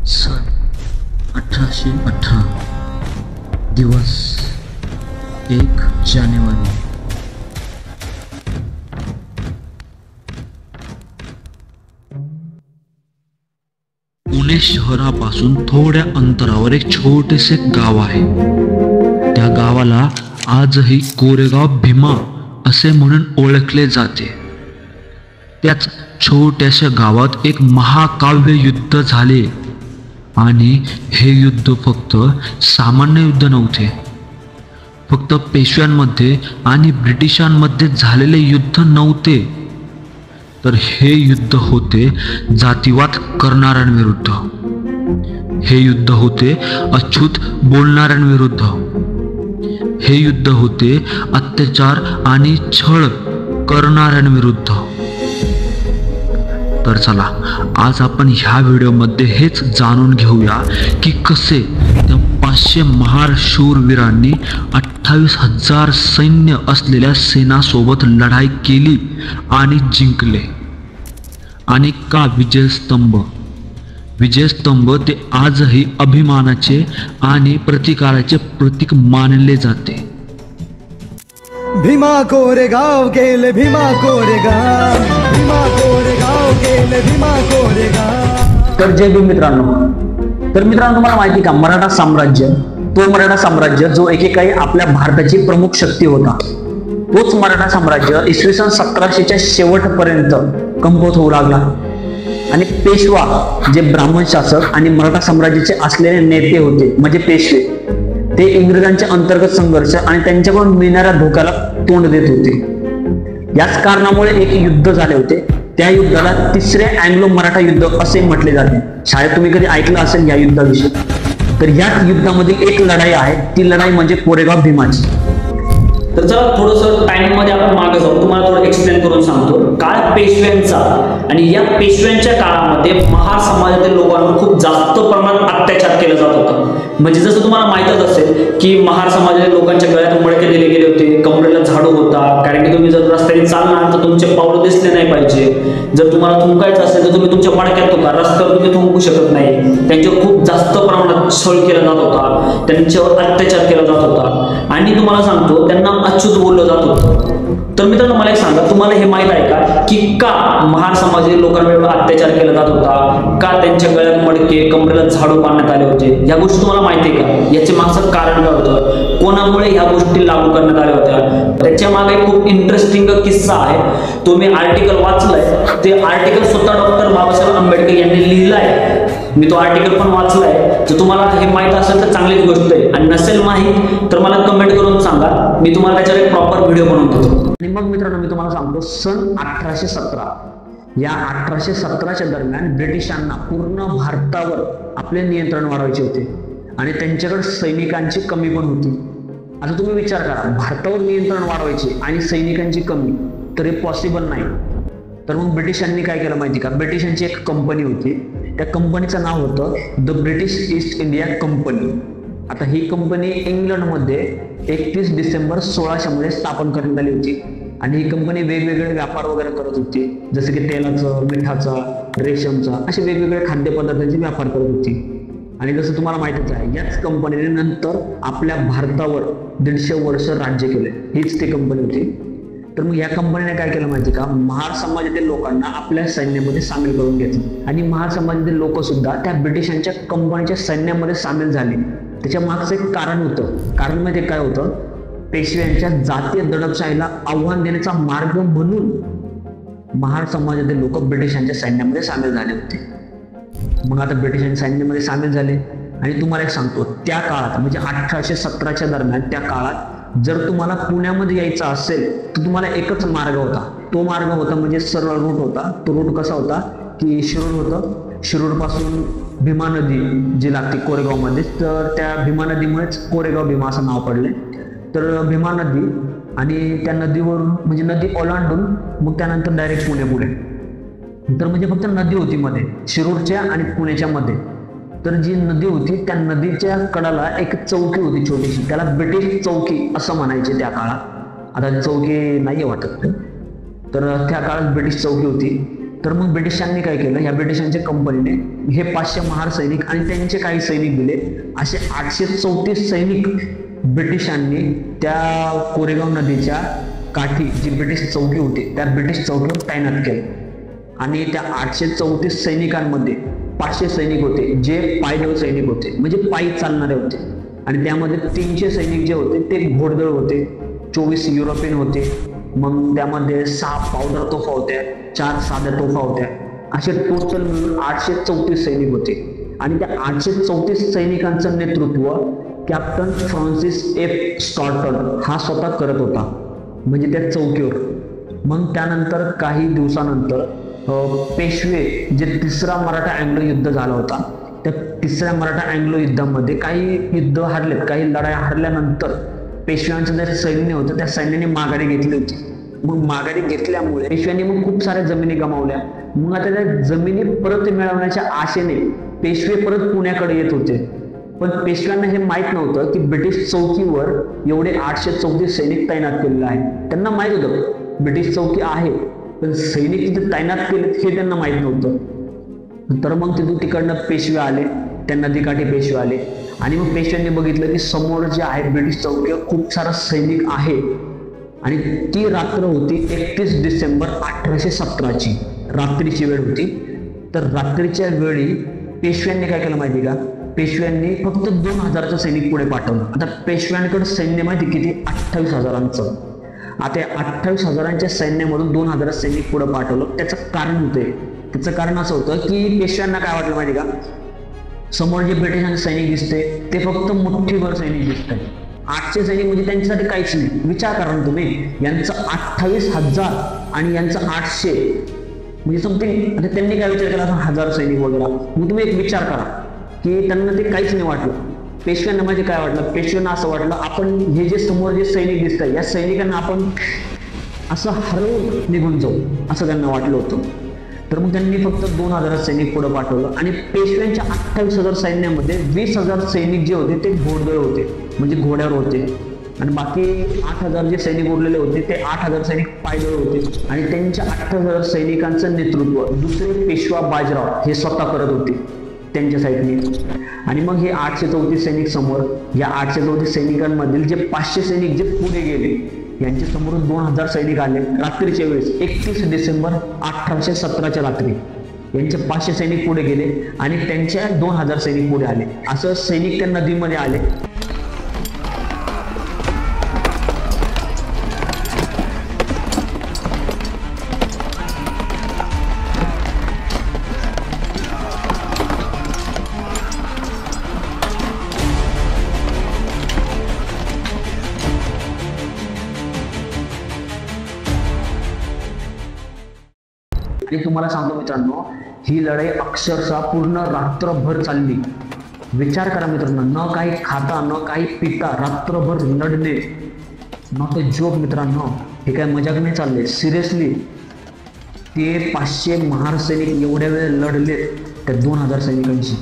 सन 1818 दिवस 1 जानेवारी. पुणे शहरापासून थोड्या अंतरावर एक छोटेसे गाव आहे. त्या गावाला आजही कोरेगाव भीमा असे म्हणून ओळखले जाते. त्याच छोट्याशा गावात एक महाकाव्य युद्ध झाले आणि हे युद्ध फक्त सामान्य युद्ध नव्हते. फक्त पेशव्यांमध्ये आणि ब्रिटिशांमध्ये झालेले युद्ध नव्हते, तर हे युद्ध होते जातीवाद करणाऱ्यांविरुद्ध. हे युद्ध होते अछूत बोलणाऱ्यांविरुद्ध. हे युद्ध होते अत्याचार आणि छळ करणाऱ्यांविरुद्ध. तर चला आज आपण ह्या व्हिडिओमध्ये हेच जाणून घेऊया की कसे त्या 500 महार शूरवीरांनी 28,000 सैन्य असलेल्या सेनासोबत लढाई केली आणि जिंकले. आणि का विजयस्तंभ ते आजही अभिमानाचे आणि प्रतिकाराचे प्रतीक मानले जाते. भीमा कोरेगाव गेले, भीमा कोरेगाव, भीमा कोरेगाव गेले, भीमा कोरेगाव. तर जय भीम मित्रांनो. तुम्हाला माहिती का, मराठा साम्राज्य जो एकेकाळी आपल्या भारताची प्रमुख शक्ती होता, तोच मराठा साम्राज्य इसवी सन 1700च्या शेवटपर्यंत कमकुवत होऊ लागला. आणि पेशवा जे ब्राह्मण शासक आणि मराठा साम्राज्याचे असलेले नेते होते म्हणजे पेशवे, ते इंग्रजांच्या अंतर्गत संघर्ष आणि त्यांच्याकडून मिळणाऱ्या धोक्याला तोंड देत होते. याच कारणामुळे एक युद्ध झाले होते. त्या युद्धाला तिसरे अँग्लो मराठा युद्ध असे म्हटले जाते. शाळेत तुम्ही कधी ऐकलं असेल या युद्धाविषयी. तर या युद्धामधील एक लढाई आहे, ती लढाई म्हणजे कोरेगाव भीमाची. तर चला थोडंसं टाइम मध्ये आपण मागे जाऊ, तुम्हाला थोडं एक्सप्लेन करून सांगतो. काळ पेशव्यांचा, आणि या पेशव्यांच्या काळामध्ये महार समाजातील लोकांवर खूप जास्त प्रमाणात अत्याचार केला जात होता. म्हणजे जसं तुम्हाला माहितच असेल की महार समाजातील लोकांच्या गळ्यात मडके दिले गेले होते, कमरेला झाडू होता, कारण की तुम्ही जर रस्त्याने चालणार तर तुमचे पावलं दिसले नाही पाहिजे. जर तुम्हाला थुंकायचं असेल तर तुम्ही तुमच्या मडक्यात थुंका, रस्त्यावर तुम्ही थुंकू शकत नाही. त्यांच्यावर खूप जास्त प्रमाणात छळ केला जात होता, त्यांच्यावर अत्याचार केला जात होता. आणि तुम्हाला सांगतो त्यांना अच्युत बोललं जात होतं. तर मित्रांनो मला एक सांगा, तुम्हाला हे माहित आहे का की का महार समाजातील लोकांवर अत्याचार केला जात होता, का त्यांच्या गळ्यात मडके, कमरेला झाडू बांधण्यात आले होते? या गोष्टी तुम्हाला माहिती आहे का? याचे मागचं कारण काय होतं, कोणामुळे ह्या गोष्टी लागू करण्यात आल्या होत्या? त्याच्या मागे खूप इंटरेस्टिंग किस्सा आहे, तो मी आर्टिकल वाचलाय. ते आर्टिकल स्वतः डॉक्टर बाबासाहेब आंबेडकर यांनी लिहिलाय. मी तो आर्टिकल पण वाचलाय. तर तुम्हाला हे माहित असेल तर चांगलीच गोष्ट आहे, आणि नसेल माहित तर मला कमेंट करून सांगा, मी तुम्हाला त्याच्यावर एक प्रॉपर व्हिडिओ बनवून देतो. आणि मग मित्रांनो मी तुम्हाला सांगतो, सन 1817 या 1817च्या दरम्यान ब्रिटिशांना पूर्ण भारतावर आपले नियंत्रण वाढवायचे होते आणि त्यांच्याकडे सैनिकांची कमी पण होती. आता तुम्ही विचार करा, भारतावर नियंत्रण वाढवायचे आणि सैनिकांची कमी, तर हे पॉसिबल नाही. तर मग ब्रिटिशांनी काय केलं माहिती का, ब्रिटिशांची एक कंपनी होती, त्या कंपनीचं नाव होतं the British east India company. आता ही कंपनी इंग्लंडमध्ये 31 डिसेंबर 1600 मध्ये स्थापन करण्यात आली होती. आणि ही कंपनी वेगवेगळे व्यापार वगैरे करत होती, जसे की तेलाचं, मिठाचा, रेशमचा, असे वेगवेगळे खाद्यपदार्थांचे व्यापार करत होती. आणि जसं तुम्हाला माहितीच आहे, याच कंपनीने नंतर आपल्या भारतावर 150 वर्ष राज्य केले. हीच ती कंपनी होती. तर मग या कंपनीने काय केलं माहिती का, महार समाजातील लोकांना आपल्या सैन्यामध्ये सामील करून घेतलं. आणि महार समाजातील लोक सुद्धा त्या ब्रिटिशांच्या कंपनीच्या सैन्यामध्ये सामील झाले. त्याच्या मागचं एक कारण होतं. कारण म्हणजे काय होतं, पेशव्यांच्या जातीय दडपशाहीला आव्हान देण्याचा मार्ग म्हणून महार समाजातील लोक ब्रिटिशांच्या सैन्यामध्ये सामील झाले होते. मग आता ब्रिटिशांच्या सैन्यामध्ये सामील झाले. आणि तुम्हाला एक सांगतो, त्या काळात म्हणजे 1817च्या दरम्यान, त्या काळात जर तुम्हाला पुण्यामध्ये यायचं असेल तर तुम्हाला एकच मार्ग होता. तो मार्ग होता म्हणजे सरळ रूट होता. तो रूट कसा होता की शिरूर होतं. शिरूर पासून भीमा नदी जी लागते कोरेगावमध्ये, तर त्या भीमा नदीमुळेच कोरेगाव भीमा असं नाव पडले. तर भीमा नदी आणि त्या नदीवरून म्हणजे नदी ओलांडून मग त्यानंतर डायरेक्ट पुणे. तर म्हणजे फक्त नदी होती मध्ये, शिरूरच्या आणि पुण्याच्या मध्ये. तर जी नदी होती त्या नदीच्या कडाला एक चौकी होती छोटीशी, त्याला ब्रिटिश चौकी असं म्हणायचे त्या काळात. आता चौकी नाही वाटत, तर त्या काळात ब्रिटिश चौकी होती. तर मग ब्रिटिशांनी काय केलं, ह्या ब्रिटिशांच्या कंपनीने हे 500 महार सैनिक आणि त्यांचे काही सैनिक दिले, असे 834 सैनिक ब्रिटिशांनी त्या कोरेगाव नदीच्या काठी जी ब्रिटिश चौकी होती त्या ब्रिटिश चौकीवर तैनात केलं. आणि त्या 834 सैनिकांमध्ये 500 सैनिक होते जे पायदळ सैनिक होते, म्हणजे पायी चालणारे होते. आणि त्यामध्ये 300 सैनिक जे होते ते घोडदळ होते, 24 युरोपियन होते, मग त्यामध्ये 6 पावडर तोफा होत्या, 4 साध्या तोफा होत्या, असे टोटल मिळून 834 सैनिक होते. आणि त्या 834 सैनिकांचं नेतृत्व कॅप्टन फ्रान्सिस एफ स्टॉर्टन हा स्वतः करत होता, म्हणजे त्या चौकीवर. मग त्यानंतर काही दिवसानंतर पेशवे जे 3रा मराठा अँग्लो युद्ध झाला होता, त्या 3ऱ्या मराठा अँग्लो युद्धामध्ये काही युद्ध हरलेत, काही लढाई हरल्यानंतर पेशव्यांचं जे सैन्य होतं त्या सैन्याने माघारी घेतली होती. मग माघारी घेतल्यामुळे पेशव्यांनी मग खूप साऱ्या जमिनी गमावल्या. मग आता त्या जमिनी परत मिळवण्याच्या आशेने पेशवे परत पुण्याकडे येत होते. पण पेशव्यांना हे माहीत नव्हतं की ब्रिटिश चौकीवर एवढे 834 सैनिक तैनात केलेले आहे. त्यांना माहीत होतं ब्रिटिश चौकी आहे, पण सैनिक तिथे तैनात केले हे त्यांना माहीत नव्हतं. तर मग तिकडनं पेशवे आले, त्या नदीकाठी पेशवे आले. आणि मग पेशव्यांनी बघितलं की समोर जे आहे ब्रिटिश चौकीवर खूप सारा सैनिक आहे. आणि ती रात्र होती 31 डिसेंबर 1817ची, रात्रीची वेळ होती. तर रात्रीच्या वेळी पेशव्यांनी काय केलं माहिती का, पेशव्यांनी फक्त 2000चं सैनिक पुढे पाठवलं. आता पेशव्यांकडे सैन्य माहिती किती, 28,000चं. आता 28,000च्या सैन्यामधून 2000 सैनिक पुढे पाठवलं. त्याचं कारण होते, त्याचं कारण असं होतं की पेशव्यांना काय वाटलं माहिती का, समोर जे ब्रिटिशांचे सैनिक दिसते ते फक्त मुठ्ठीभर सैनिक दिसतात. 800 सैनिक म्हणजे त्यांच्यासाठी काहीच नाही. विचार करा ना तुम्ही, यांचं 28,000 आणि यांचं 800 म्हणजे समथिंग. आता त्यांनी काय विचार केला, 1000 सैनिक वगैरे. मग तुम्ही एक विचार करा की त्यांना ते काहीच नाही वाटलं. पेशव्यांना म्हणजे काय वाटलं, पेशव्यांना असं वाटलं आपण हे जे समोर जे सैनिक दिसतात या सैनिकांना आपण असं हरवून निघून जाऊ, असं त्यांना वाटलं होतं. तर मग त्यांनी फक्त 2000 सैनिक पुढे पाठवलं. आणि पेशव्यांच्या 28,000 सैन्यामध्ये 20,000 सैनिक जे होते ते घोडदळ होते, म्हणजे घोड्यावर होते. आणि बाकी 8,000 जे सैनिक उरलेले होते ते 8,000 सैनिक पायदळ होते. आणि त्यांच्या 8,000 सैनिकांचं नेतृत्व दुसरे पेशवा बाजीराव हे स्वतः करत होते त्यांच्या साईडने. आणि मग हे 834 सैनिक समोर, या 834 सैनिकांमधील जे 500 सैनिक जे पुढे गेले यांच्या समोरून 2000 सैनिक आले रात्रीच्या वेळेस. 31 डिसेंबर 1817च्या रात्री यांचे 500 सैनिक पुढे गेले आणि त्यांच्या 2000 सैनिक पुढे आले. असं सैनिक त्या नदीमध्ये आले. आणि तुम्हाला सांगतो मित्रांनो, ही लढाई अक्षरशः पूर्ण रात्रभर चालली. विचार करा मित्रांनो, न काही खाता न काही पिता रात्रभर लढणे, नॉट अ जोक मित्रांनो. हे काय मजाक नाही चालले, सिरियसली. ते 500 महार सैनिक एवढ्या वेळ लढले त्या 2000 सैनिकांची,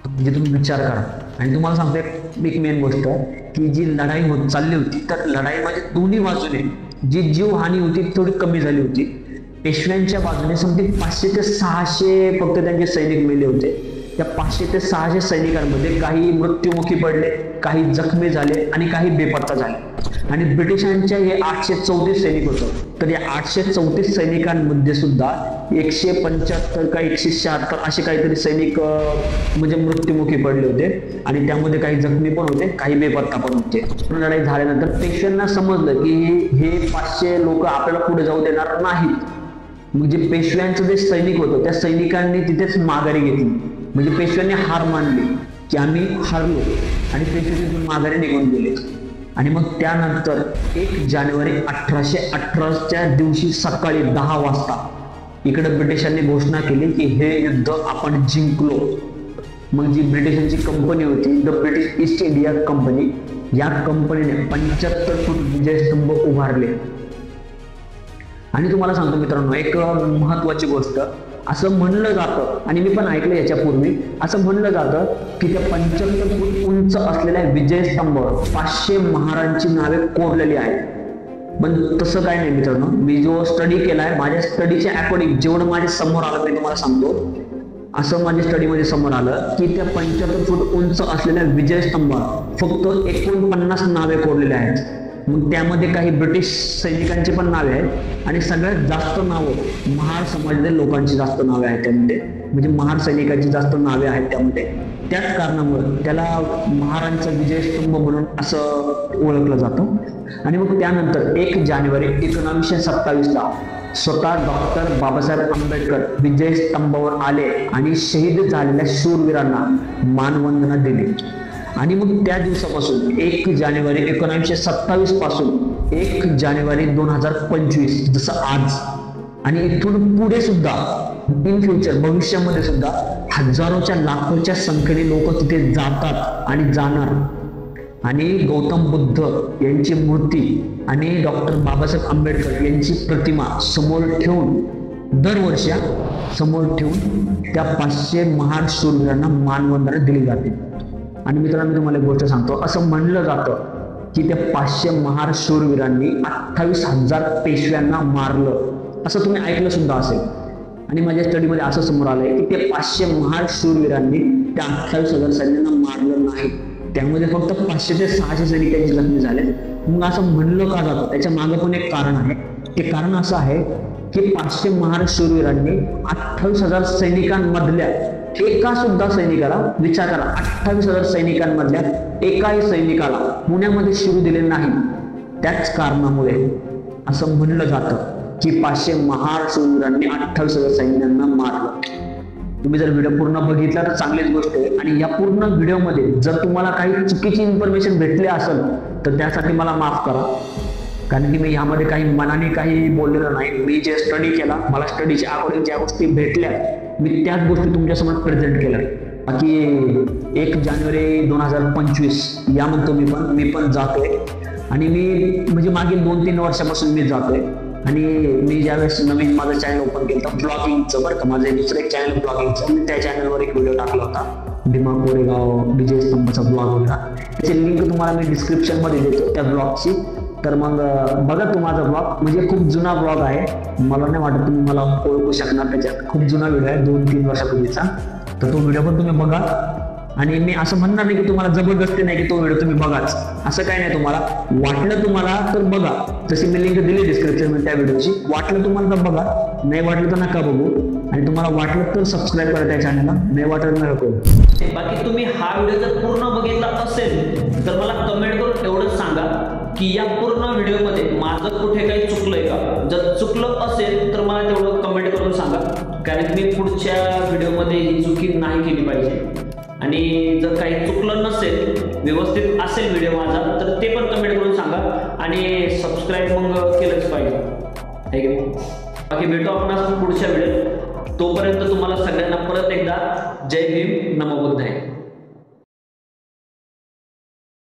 म्हणजे तुम्ही विचार करा. आणि तुम्हाला सांगतो एक मेन गोष्ट की जी लढाई होत चालली होती तर लढाईमध्ये दोन्ही बाजूने जी जीवहानी होती थोडी कमी झाली होती. पेशव्यांच्या बाजूने समथिंग 500 ते 600 फक्त त्यांचे सैनिक मेले होते. त्या 500 ते 600 सैनिकांमध्ये काही मृत्युमुखी पडले, काही जखमी झाले आणि काही बेपत्ता झाले. आणि ब्रिटिशांच्या हे 834 सैनिक होतं. तर या 834 सैनिकांमध्ये सुद्धा 175 का 176 असे काहीतरी सैनिक म्हणजे मृत्युमुखी पडले होते. आणि त्यामध्ये काही जखमी पण होते, काही बेपत्ता पण होते. लढाई झाल्यानंतर पेशव्यांना समजलं की हे 500 लोक आपल्याला पुढे जाऊ देणार नाहीत. म्हणजे पेशव्यांचं जे सैनिक होतं त्या सैनिकांनी तिथेच माघारी घेतली. म्हणजे पेशव्यांनी हार मानली की आम्ही हारलो आणि पेशवे तिथून माघारी निघून गेले. आणि मग त्यानंतर 1 जानेवारी 1818च्या दिवशी सकाळी 10 वाजता इकडे ब्रिटिशांनी घोषणा केली की हे युद्ध आपण जिंकलो. मग जी ब्रिटिशांची कंपनी होती the British east India company, या कंपनीने 75 फूट विजयस्तंभ उभारले. आणि तुम्हाला सांगतो मित्रांनो एक महत्वाची गोष्ट, असं म्हणलं जातं आणि मी पण ऐकलं याच्यापूर्वी, असं म्हणलं जातं की त्या 75 फूट उंच असलेल्या विजयस्तंभावर 500 महारांची नावे कोरलेली आहेत. पण तसं काय नाही मित्रांनो. मी जो स्टडी केलाय माझ्या स्टडीच्या अकॉर्डिंग जेवढं माझ्या समोर आलं मी तुम्हाला सांगतो. असं माझ्या स्टडीमध्ये समोर आलं की त्या 75 फूट उंच असलेल्या विजय स्तंभावर फक्त 49 नावे कोरलेली आहेत. मग त्यामध्ये काही ब्रिटिश सैनिकांची पण नावे आहेत आणि सगळ्यात जास्त नावं महार समाजातील लोकांची जास्त नावे आहेत त्यामध्ये, म्हणजे महार सैनिकांची जास्त नावे आहेत त्यामध्ये. त्याच कारणामुळे त्याला महारांचं विजयस्तंभ म्हणून असं ओळखलं जातं. आणि मग त्यानंतर 1 जानेवारी 1927ला स्वतः डॉक्टर बाबासाहेब आंबेडकर विजय स्तंभावर आले आणि शहीद झालेल्या शूरवीरांना मानवंदना दिली. आणि मग त्या दिवसापासून 1 जानेवारी 1927 पासून 1 जानेवारी 2025 जसं आज आणि इथून पुढे सुद्धा इन फ्युचर भविष्यामध्ये सुद्धा हजारोच्या लाखोच्या संख्येने लोक तिथे जातात आणि जाणार. आणि गौतम बुद्ध यांची मूर्ती आणि डॉक्टर बाबासाहेब आंबेडकर यांची प्रतिमा समोर ठेवून दरवर्षी समोर ठेवून त्या 500 महार शूरवीरांना मानवंदना दिली जाते. आणि मित्रांनो मी तुम्हाला एक गोष्ट सांगतो, असं म्हणलं जातं की त्या 500 महार शूरवीरांनी 28,000 पेशव्यांना मारलं, असं तुम्ही ऐकलं सुद्धा असेल. आणि माझ्या स्टडीमध्ये असं समोर आलंय की ते 500 महार शूरवीरांनी त्या 28,000 सैन्यांना मारलं नाही, त्यामध्ये फक्त 500 ते 600 सैनिकांचे जखमी झाले. मग असं म्हणलं का जातं, त्याच्या मागे पण एक कारण आहे. ते कारण असं आहे की 500 महार शूरवीरांनी 28,000 सैनिकांमधल्या एका सुद्धा सैनिकाला, विचार करा, 28,000 सैनिकांमधल्या एकाही सैनिकाला पुण्यामध्ये शिरू दिले नाही. त्याच कारणामुळे असं म्हणलं जातं की 500 महार शूरवीरांनी 28,000 सैन्यांना मारलं. तुम्ही जर व्हिडिओ पूर्ण बघितला तर चांगलीच गोष्ट आहे. आणि या पूर्ण व्हिडिओमध्ये जर तुम्हाला काही चुकीची इन्फॉर्मेशन भेटली असेल तर त्यासाठी मला माफ करा, कारण की मी ह्यामध्ये काही मनाने काही बोललेलं नाही. मी जे स्टडी केला, मला स्टडीच्या अकॉर्डिंग ज्या गोष्टी भेटल्या मी त्याच गोष्टी तुमच्यासमोर प्रेझेंट केल्या. बाकी 1 जानेवारी 2025 या म्हणतो मी पण जातोय. आणि मी म्हणजे मागील 2-3 वर्षापासून मी जातोय. आणि मी ज्यावेळेस नवीन माझं चॅनल ओपन केलं होतं ब्लॉगिंगचं, बरं का, माझं दुसरं एक चॅनल ब्लॉगिंगचं, मी त्या चॅनलवर एक व्हिडिओ टाकला होता भीमा कोरेगाव विजय स्तंभाचा ब्लॉग होता. त्याची लिंक तुम्हाला मी डिस्क्रिप्शनमध्ये देतो त्या ब्लॉगची. तर मग बघा तो माझा ब्लॉग, म्हणजे खूप जुना ब्लॉग आहे. मला नाही वाटत तुम्ही मला ओळखू शकणार, त्याच्यात खूप जुना व्हिडिओ आहे 2-3 वर्षापूर्वीचा. तर तो व्हिडिओ पण तुम्ही बघा. आणि मी असं म्हणणार नाही की तुम्हाला जबरदस्ती नाही की तो व्हिडिओ तुम्ही बघाच, असं काही नाही. तुम्हाला वाटलं तुम्हाला तर बघा, जशी मी लिंक दिली डिस्क्रिप्शनमध्ये त्या व्हिडिओची. वाटलं तुम्हाला तर बघा, नाही वाटलं तर नका बघू. आणि तुम्हाला वाटलं तर सबस्क्राईब करा त्या चॅनलला, नाही वाटलं नका करू. बाकी तुम्ही हा व्हिडिओ जर पूर्ण बघितला असेल तर मला कमेंट करून एवढंच सांगा की या पूर्ण व्हिडिओमध्ये माझं कुठे काही चुकलंय का. जर चुकलं असेल तर मला तेवढं कमेंट करून सांगा, कारण मी पुढच्या व्हिडिओमध्ये ही चुकी नाही केली पाहिजे. आणि जर काही चुकलं नसेल, व्यवस्थित असेल व्हिडिओ माझा, तर ते पण कमेंट करून सांगा. आणि सबस्क्राईब मग केलंच पाहिजे, आहे की नाही. बाकी भेटू आपण पुढच्या व्हिडिओत. तोपर्यंत तुम्हाला सगळ्यांना परत एकदा जय भीम, नमो बुद्धाय.